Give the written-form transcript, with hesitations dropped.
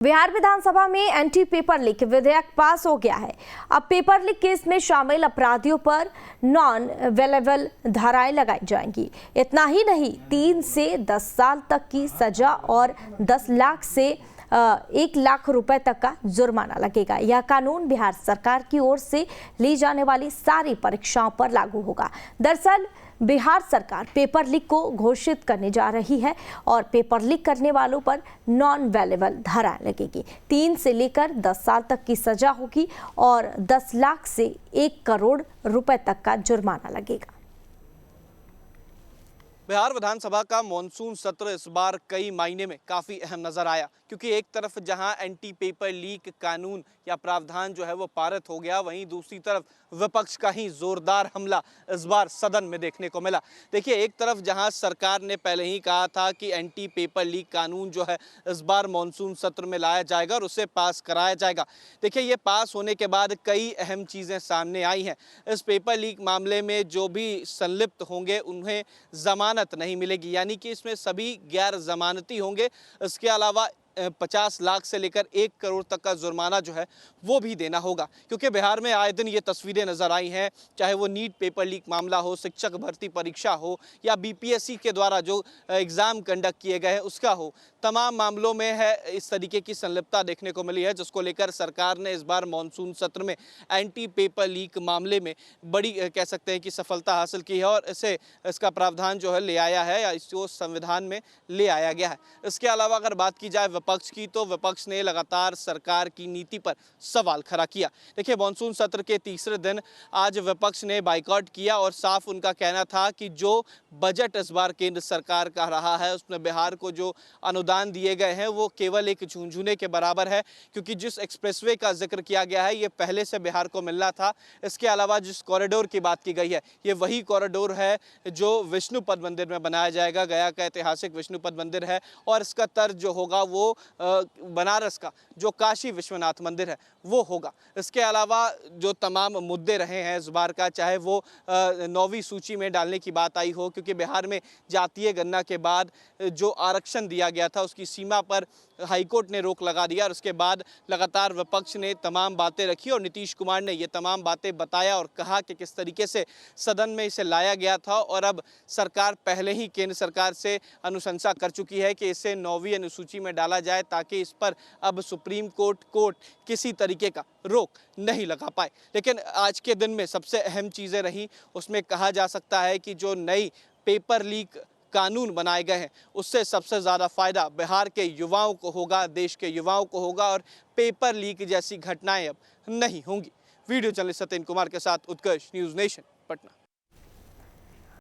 बिहार विधानसभा में anti paper leak विधेयक पास हो गया है। अब पेपर लीक केस में शामिल अपराधियों पर नॉन अवेलेबल धाराएं लगाई जाएंगी। इतना ही नहीं, 3 से 10 साल तक की सजा और 10 लाख से 1 लाख रुपए तक का जुर्माना लगेगा। यह कानून बिहार सरकार की ओर से ली जाने वाली सारी परीक्षाओं पर लागू होगा। दरअसल बिहार सरकार पेपर लीक को घोषित करने जा रही है और पेपर लीक करने वालों पर नॉन अवेलेबल धाराएं लगेगी। 3 से लेकर 10 साल तक की सजा होगी और 10 लाख से 1 करोड़ रुपए तक का जुर्माना लगेगा। बिहार विधानसभा का मॉनसून सत्र इस बार कई मायने में काफ़ी अहम नजर आया, क्योंकि एक तरफ जहां एंटी पेपर लीक कानून या प्रावधान जो है वो पारित हो गया, वहीं दूसरी तरफ विपक्ष का ही जोरदार हमला इस बार सदन में देखने को मिला। देखिए, एक तरफ जहां सरकार ने पहले ही कहा था कि एंटी पेपर लीक कानून जो है इस बार मॉनसून सत्र में लाया जाएगा और उसे पास कराया जाएगा। देखिए, ये पास होने के बाद कई अहम चीज़ें सामने आई हैं। इस पेपर लीक मामले में जो भी संलिप्त होंगे उन्हें जमानत नहीं मिलेगी, यानी कि इसमें सभी गैर जमानती होंगे। इसके अलावा 50 लाख से लेकर 1 करोड़ तक का जुर्माना जो है वो भी देना होगा, क्योंकि बिहार में आए दिन ये तस्वीरें नजर आई हैं, चाहे वो नीट पेपर लीक मामला हो, शिक्षक भर्ती परीक्षा हो या बीपीएससी के द्वारा जो एग्जाम कंडक्ट किए गए हैं उसका हो। तमाम मामलों में है इस तरीके की संलिप्तता देखने को मिली है, जिसको लेकर सरकार ने इस बार मॉनसून सत्र में एंटी पेपर लीक मामले में बड़ी कह सकते हैं कि सफलता हासिल की है और इसका प्रावधान जो है ले आया है या इसको संविधान में ले आया गया है। इसके अलावा अगर बात की जाए विपक्ष की, तो विपक्ष ने लगातार सरकार की नीति पर सवाल खड़ा किया। देखिए, मॉनसून सत्र के तीसरे दिन आज विपक्ष ने बाइकआउट किया और साफ उनका कहना था कि जो बजट इस बार केंद्र सरकार का रहा है उसमें बिहार को जो अनुदान दिए गए हैं वो केवल एक झुनझुने के बराबर है, क्योंकि जिस एक्सप्रेसवे का जिक्र किया गया है ये पहले से बिहार को मिलना था। इसके अलावा जिस कॉरिडोर की बात की गई है ये वही कॉरिडोर है जो विष्णुपद मंदिर में बनाया जाएगा। गया का ऐतिहासिक विष्णुपद मंदिर है और इसका तर्ज जो होगा वो बनारस का जो काशी विश्वनाथ मंदिर है वो होगा। इसके अलावा जो तमाम मुद्दे रहे हैं इस बार का, चाहे वो 9वीं सूची में डालने की बात आई हो, क्योंकि बिहार में जातीय गणना के बाद जो आरक्षण दिया गया था उसकी सीमा पर हाईकोर्ट ने रोक लगा दिया और उसके बाद लगातार विपक्ष ने तमाम बातें रखी और नीतीश कुमार ने ये तमाम बातें बताया और कहा कि किस तरीके से सदन में इसे लाया गया था और अब सरकार पहले ही केंद्र सरकार से अनुशंसा कर चुकी है कि इसे 9वीं अनुसूची में डाला जाए, ताकि इस पर अब सुप्रीम कोर्ट किसी तरीके का रोक नहीं लगा पाए। लेकिन आज के दिन में सबसे अहम चीज़ें रही, उसमें कहा जा सकता है कि जो नई पेपर लीक कानून बनाए गए हैं उससे सबसे ज़्यादा फायदा बिहार के युवाओं को होगा, देश के युवाओं को होगा और पेपर लीक जैसी घटनाएं अब नहीं होंगी। वीडियो जर्नलिस्ट सत्येंद्र कुमार के साथ उत्कर्ष, न्यूज़ नेशन, पटना।